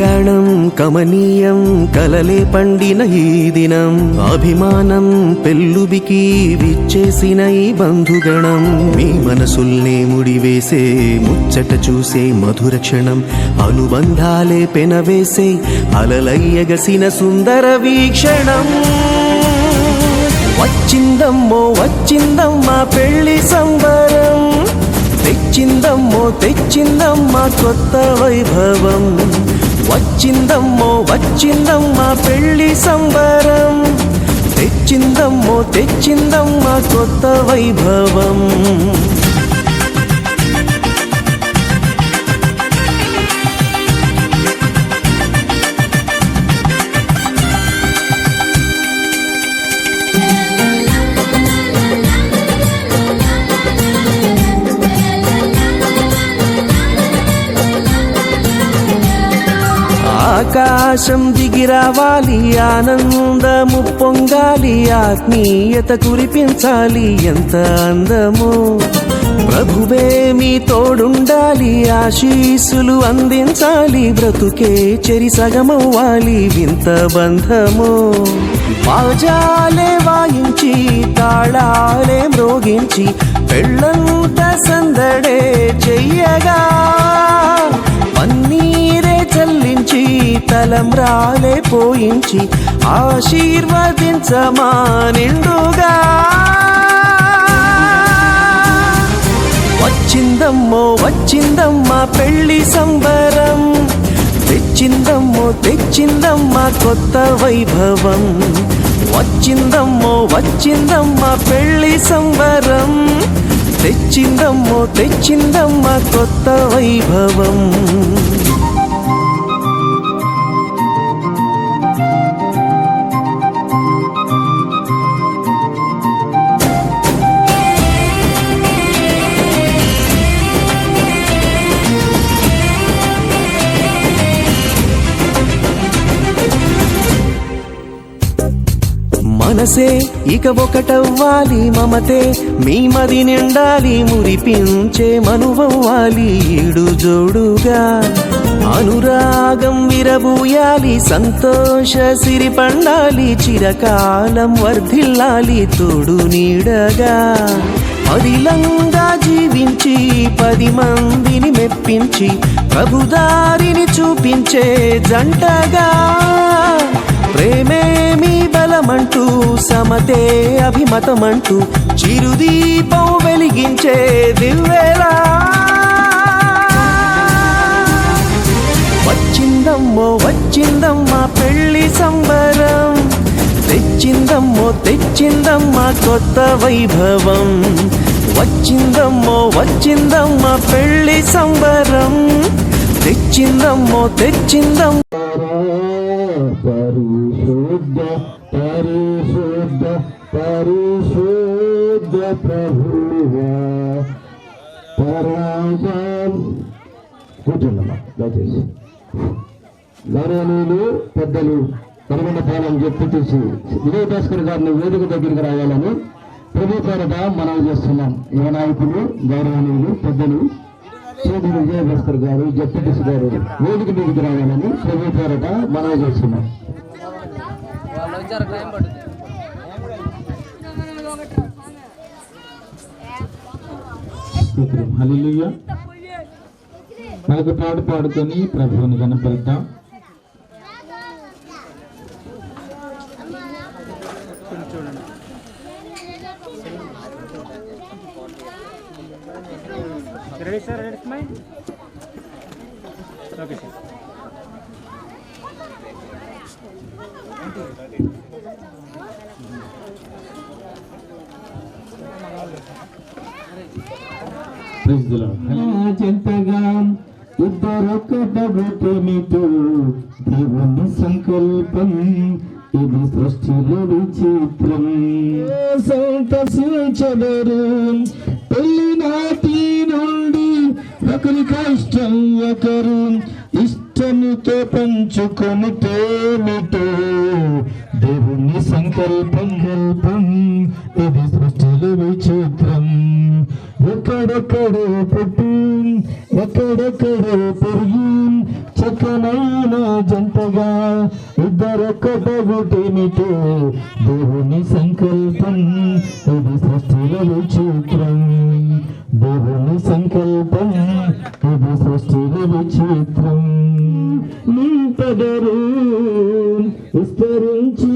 కళ్యాణం కమనీయం కలలే పండిన ఈ దినం అభిమానం పెల్లుబికి విచ్చేసిన ఈ బంధుగణం మీ మనసుల్నే ముడివేసే ముచ్చట చూసే మధుర క్షణం అనుబంధాలే పెనవేసే అలలయ్యగసిన సుందర వీక్షణం వచ్చిందమ్మో వచ్చిందమ్మా పెళ్లి సంబరం తెచ్చిందమ్మా కొత్త వైభవం వచ్చిందమ్మో వచ్చిందమ్మా పెళ్లి సంబరం తెచ్చిందమ్మా కొత్త వైభవం ఆకాశం దిగిరావాలి ఆనందము పొంగాలి ఆత్మీయత కురిపించాలి ఎంత అందమో ప్రభువే మీ తోడుండాలి ఆశీస్సులు అందించాలి బ్రతుకే చెరి సగమవ్వాలి వింత బంధము బాజాలే వాయించి తాళాలే మ్రోగించి పెళ్ళంత సందడే చెయ్యగా పన్నీరే చల్లించి తలంబ్రాలే పోయించి ఆశీర్వదించమా నిండుగా వచ్చిందమ్మా పెళ్లి సంబరం తెచ్చిందమ్మా కొత్త వైభవం వచ్చిందమ్మా పెళ్లి సంబరం తెచ్చిందమ్మా కొత్త వైభవం మనసే ఇక ఒకటవ్వాలి మమతే మీ మది నిండాలి మురిపించే మనువవ్వాలి ఈడు జోడుగా అనురాగం విరబూయాలి సంతోష సిరి పండాలి చిరకాలం వర్ధిల్లాలి తోడు నీడగా అదిలంగా జీవించి 10 మందిని మెప్పించి ప్రభుదారిని చూపించే జంటగా ప్రేమే మీ బలమంటూ సమతే అభిమతమంటూ చిరుదీపం వెలిగించే దివ్వెలా వచ్చిందమ్మా పెళ్లి సంబరం తెచ్చిందమ్మా కొత్త వైభవం వచ్చిందమ్మా పెళ్లి సంబరం తెచ్చిందమ్మా పరిశుద్ధ పరిశుద్ధ పరిశుద్ధ ప్రభువా కూర్చోండమ్మా దయచేసి గౌరవనీయులు పెద్దలు కరగొండపాలెం జెడ్పీటీసీ విజయ భాస్కర్ గారిని వేదిక దగ్గరికి రావాలని ప్రభు పేరట మనవి చేస్తున్నాం. యువ నాయకులు గౌరవనీయులు పెద్దలు శ్రీ విజయ భాస్కర్ గారు జెడ్పీటీసీ గారు వేదిక మీదకి రావాలని ప్రభు పేరట మనవి చేస్తున్నాం. హల్లెలూయా. మనకు పాట పాడుకొని ప్రభువుని కనపడతాం. Ready, sir? Ready, smile? Okay, sir. Praise the Lord. జంటగా ఇద్దరొక్కటగుటమితో దేవుని సంకల్పం ఇది సృష్టిలో విచిత్రం సంతసించదరు పెళ్లి నాటి నుండి ఒకరి కష్టం ఒకరు ఇష్టముతో పంచుకొనితేమిటో దేవుని సంకల్పం ఇది సృష్టిలో విచిత్రం ఎక్కడెక్కడో పుట్టి ఎక్కడెక్కడో పెరిగి చక్కనైన జంటగా ఇద్దరొక్కటొకటేమిటో దేవుని సంకల్పం ఇది సృష్టిలో విచిత్రం దేవుని సంకల్పం ఇది సృష్టిలో విచిత్రం నింపదరు విస్తరించి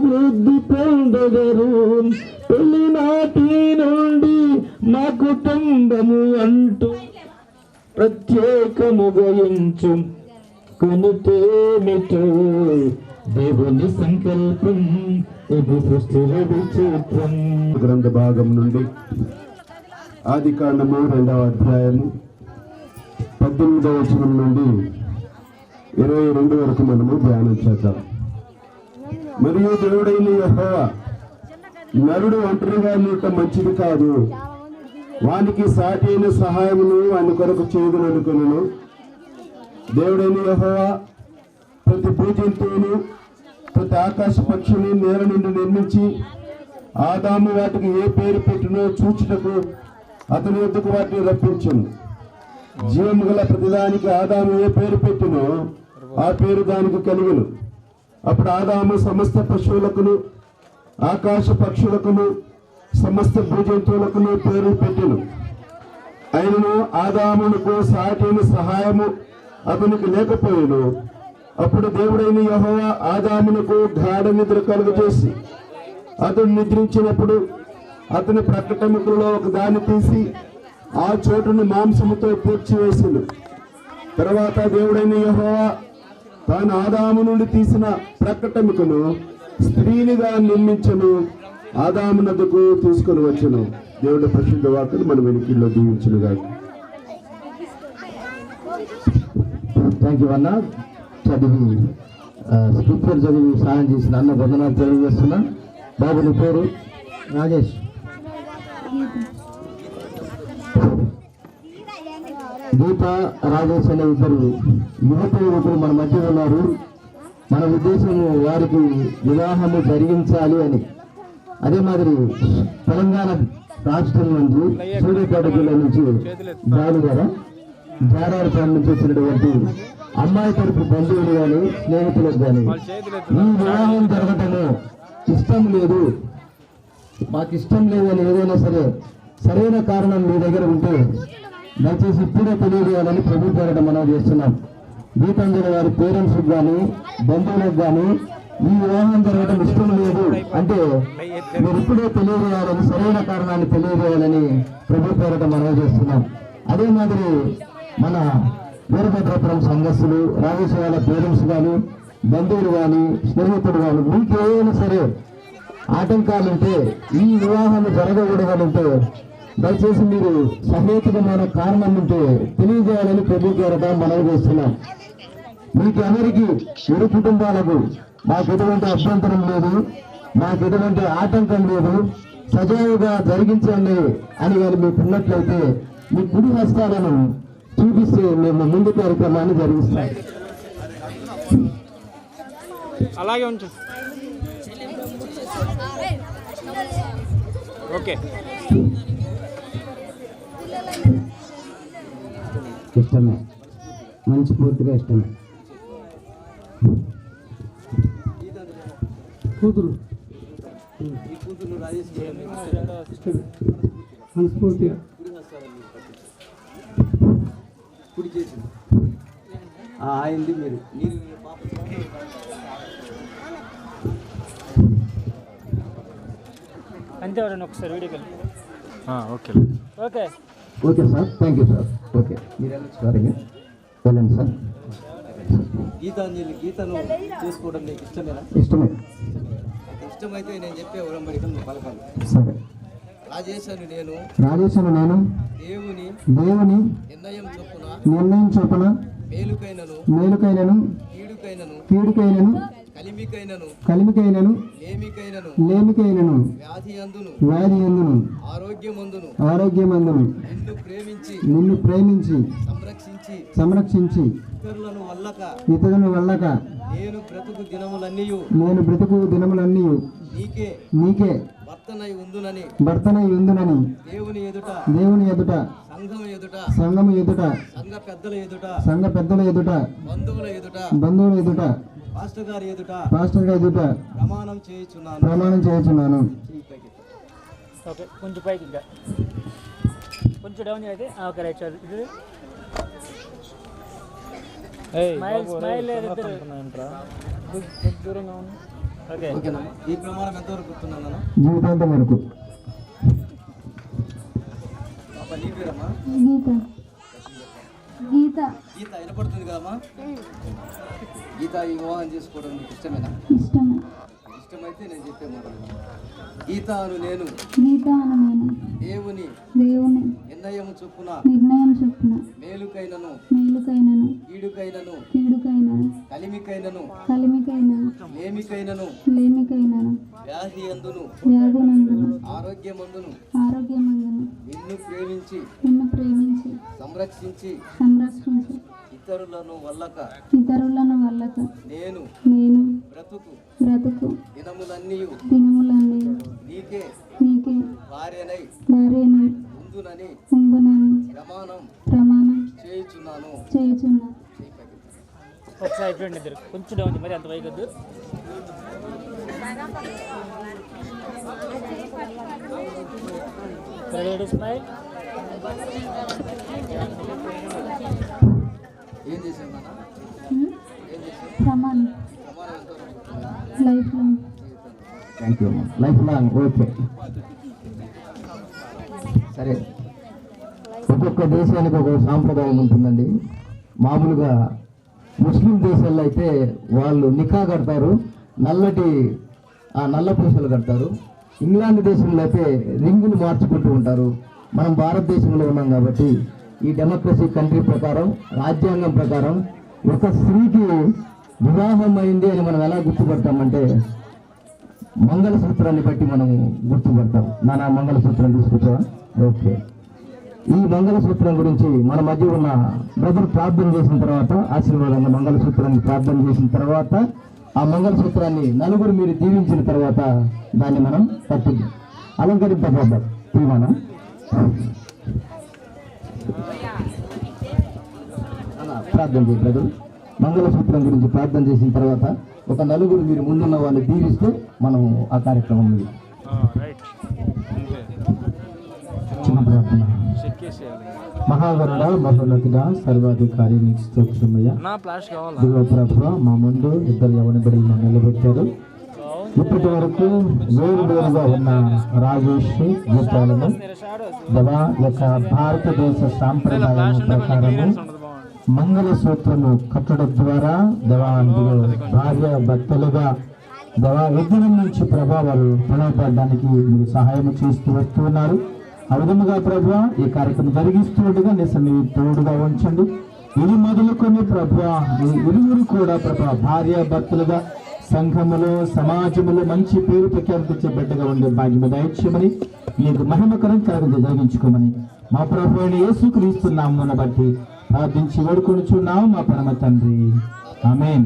వృద్ధి పొందగరు పెళ్లి నాటి నుండి మా కుటుంబము అంటూ ప్రత్యేకముగా ఎంచు కొనుటేమిటో దేవుని సంకల్పం ఇది సృష్టిలో విచిత్రం. గ్రంథ భాగం నుండి ఆదికాండము 2వ అధ్యాయము 18వ వచనం నుండి 22 వరకు మనము ధ్యానం చేద్దాం. మరియు దేవుడైన యెహోవా నరుడు ఒంటరిగా ఉండటం మంచిది కాదు, వానికి సాటి అయిన సహాయమును వాని కొరకు చేయదును అనుకున్నాను. దేవుడైన యెహోవా ప్రతి భూజంతువును ప్రతి ఆకాశ పక్షిని నేల నుండి నిర్మించి ఆదాము వాటికి ఏ పేరు పెట్టినో చూచుటకు అతని వద్దకు వాటిని రప్పించను. జీవము గల ప్రతిదానికి ఆదాము ఏ పేరు పెట్టినో ఆ పేరు దానికి కలిగను. అప్పుడు ఆదాము సమస్త పశువులకును ఆకాశ పక్షులకును సమస్త భూజంతువులకును పేరు పెట్టెను. అయినను ఆదామునకు సాటైన సహాయము అతనికి లేకపోయెను. అప్పుడు దేవుడైన యెహోవా ఆదామునకు గాఢ నిద్ర కలుగజేసి అతడు నిద్రించినప్పుడు అతని ప్రక్కటెముకలలో ఒక దాన్ని తీసి ఆ చోటును మాంసముతో పూడ్చివేసిండు. తర్వాత దేవుడైన యెహోవా తాను ఆదాము నుండి తీసిన ప్రక్కటెముకను స్త్రీనిగా నిర్మించను, ఆదామునకు తీసుకొని వచ్చును. దేవుడి పరిశుద్ధ వాక్కును మన వెనుకల్లో దీవించునుగా. థ్యాంక్ యూ అన్న. చదివి స్క్రిప్చర్ చదివి సహాయం చేసిన అన్న వందనాలు తెలియజేస్తున్నా. బాబు నీ పేరు? రాజేష్. గీత, రాజేష్ అనే ఇద్దరు యువకులు మన మధ్య ఉన్నారు. మన ఉద్దేశము వారికి వివాహము జరిగించాలి అని. అదే మాదిరి తెలంగాణ రాష్ట్రం నుంచి సూర్యాపేట జిల్లా నుంచి గాలి కదా జారారపాడు నుంచి వచ్చినటువంటి అమ్మాయి తరపు బంధువులు కానీ స్నేహితులకు కానీ ఈ వివాహం జరగటము ఇష్టం లేదు, మాకు ఇష్టం లేదు అని ఏదైనా సరే సరైన కారణం మీ దగ్గర ఉంటే దయచేసి ఇప్పుడే తెలియజేయాలని ప్రభు పేరట మనం చేస్తున్నాం. గీతాంజలి వారి పేరెంట్స్కి కానీ బంధువులకు కానీ ఈ వివాహం జరగడం ఇష్టం లేదు అంటే మీరు ఇప్పుడే తెలియజేయాలని, సరైన కారణాన్ని తెలియజేయాలని ప్రభు పేరట మనం చేస్తున్నాం. అదే మాదిరి మన వీరభద్రాపురం సంఘస్థులు, రాజేశ్వర వాళ్ళ పేరెంట్స్ కానీ బంధువులు కానీ స్నేహితులు కానీ మీకు ఏమైనా సరే ఆటంకాలుంటే ఈ వివాహం జరగకూడదనుంటే దయచేసి మీరు సహేతుకమైన కారణం ఉంటే తెలియజేయాలని ప్రభు పేరట మనవి చేస్తున్నాం. మీకు ఎవరికి ఇరు కుటుంబాలకు మాకు ఎటువంటి అభ్యంతరం లేదు, మాకు ఎటువంటి ఆటంకం లేదు, సజావుగా జరిగించండి అని కానీ మీకు ఉన్నట్లయితే మీ కుడి హస్తాలను చూపిస్తే మేము ముందు కార్యక్రమాన్ని జరిగిస్తాం. అలాగే ఉంచు. ఓకే. ఇష్టమే, మంచి పూర్తిగా ఇష్టమే. కూతురు మనస్ఫూర్తిగా అయింది. మీరు అంతే ఎవరైనా ఒకసారి వీడియోకి okay okay okay sir, thank you sir. Okay మీరు వెళ్ళండి సార్. గీతాంజలి గీతను చేసుకోవడం నీకు ఇష్టమేనా? ఇష్టమే. ఇష్టమైతే నేను చెప్పే ఉరంబడికం పలకాలి. సరే. రాజేశను నేను దేవుని నిర్ణయం చొప్పున మేలుకైనను కీడుకైనను కలిమికైనను లేమికైనను వ్యాధి అందును ఆరోగ్యమందును నిన్ను ప్రేమించి సంరక్షించి ఇతరులను వల్లక నేను బ్రతుకు దినములన్నీ నీకే భర్తనై ఉందునని దేవుని ఎదుట సంఘము ఎదుట సంఘ పెద్దల ఎదుట బంధువుల ఎదుట పాస్టర్ గారి ఎదుట ప్రమాణం చేయుచున్నాను. ఓకే, కొంచెం పైకి ఇంకా కొంచెం డౌన్ అయితే ఓకే రైట్ సార్. ఇది స్మైల్ దూరంగా ఉంది. ఓకే, ఈ ప్రమాణం ఎంతవరకు గుర్తున్నాను? జీవితాంతం వరకు. నీ పేరమ్మా? గీత. గీత వినపడుతుంది కదమ్మా? గీత ఈ వివాహం చేసుకోవడం నీకు ఇష్టమేనా? ఇష్టమైతే నేను చెప్పే మాట గీత అను నేను దేవుని నిర్ణయం చొప్పున మేలుకైనను కీడుకైనను కలిమికైనను లేమికైనను వ్యాధి అందును ఆరోగ్యమందును నిన్ను ప్రేమించి సంరక్షించి ఇతరులను వల్లక నేను బ్రతుకు దినములన్నీ నీకే భార్యనై ఉందునని ప్రమాణం చేయుచున్నాను. ఒకసారి అయిపోయింది ఇద్దరు కొంచెం డౌన్ మరి అంత వైగద్దు. స్మైల్. ఏం చేశాను నాన్న? ప్రమాణం life long. Thank you. Life long. Okay, సరే. ఒక్కొక్క దేశానికి ఒక సాంప్రదాయం ఉంటుందండి. మామూలుగా ముస్లిం దేశాల్లో అయితే వాళ్ళు నికా కడతారు, నల్ల పూసలు కడతారు. ఇంగ్లాండ్ దేశంలో అయితే రింగులు మార్చుకుంటూ ఉంటారు. మనం భారతదేశంలో ఉన్నాం కాబట్టి ఈ డెమోక్రసీ కంట్రీ ప్రకారం, రాజ్యాంగం ప్రకారం ఒక స్త్రీకి వివాహం అయింది అని మనం ఎలా గుర్తుపడతామంటే మంగళసూత్రాన్ని బట్టి మనం గుర్తుపడతాం. నానా మంగళసూత్రం తీసుకొచ్చావా? ఓకే, ఈ మంగళసూత్రం గురించి మన మధ్య ఉన్న బ్రదర్ ప్రార్థన చేసిన తర్వాత, ఆశీర్వాదంగా మంగళసూత్రాన్ని ప్రార్థన చేసిన తర్వాత, ఆ మంగళసూత్రాన్ని నలుగురు మీరు దీవించిన తర్వాత దాన్ని మనం కట్టి అలంకరింపబడ్డాం. తీర్మానం ప్రార్థన చేయ బ్రదర్. మంగళసూత్రం గురించి ప్రార్థన చేసిన తర్వాత ఒక నలుగురు మీరు ముందున్న వాళ్ళు దీవిస్తే మనం ఆ కార్యక్రమం ఉంది. చిన్న ప్రార్థన. మహాగరుడ మహోన్నతుడ సర్వాధికారి నీకు స్తోత్రమయ్య. దిగువ ప్రభు మా ముందు ఇద్దరు యవన బిడ్డలను నిలబెట్టారు. ఇప్పటి వరకు వేరువేరుగా ఉన్న రాజేష్ గీతాలను దేవా యొక్క భారతదేశ సాంప్రదాయం ప్రకారము మంగళసూత్రము కట్టడం ద్వారా దేవా భార్య భర్తలుగా దేవా యుద్ధం నుంచి ప్రభావాలు పిలువపడడానికి మీరు సహాయం చేస్తూ వస్తున్నారు. ఆ విధముగా ప్రభు ఈ కార్యక్రమం జరిగిస్తుండగా నిజమే తోడుగా ఉంచండి. ఇది మొదలుకొని ప్రభు ఈ ఇరువురు కూడా ప్రభు భార్య భర్తలుగా సంఘములో సమాజములో మంచి పేరు ప్రఖ్యాతించే బిడ్డగా ఉండే భాగ్యము దయచేయమని మీకు మహిమకరం కార్యం జరిగించుకోమని మా ప్రభు అయిన యేసుక్రీస్తు నామమును బట్టి ప్రార్థించి వేడుకొనుచున్నాము మా పరమ తండ్రి. ఆమేన్.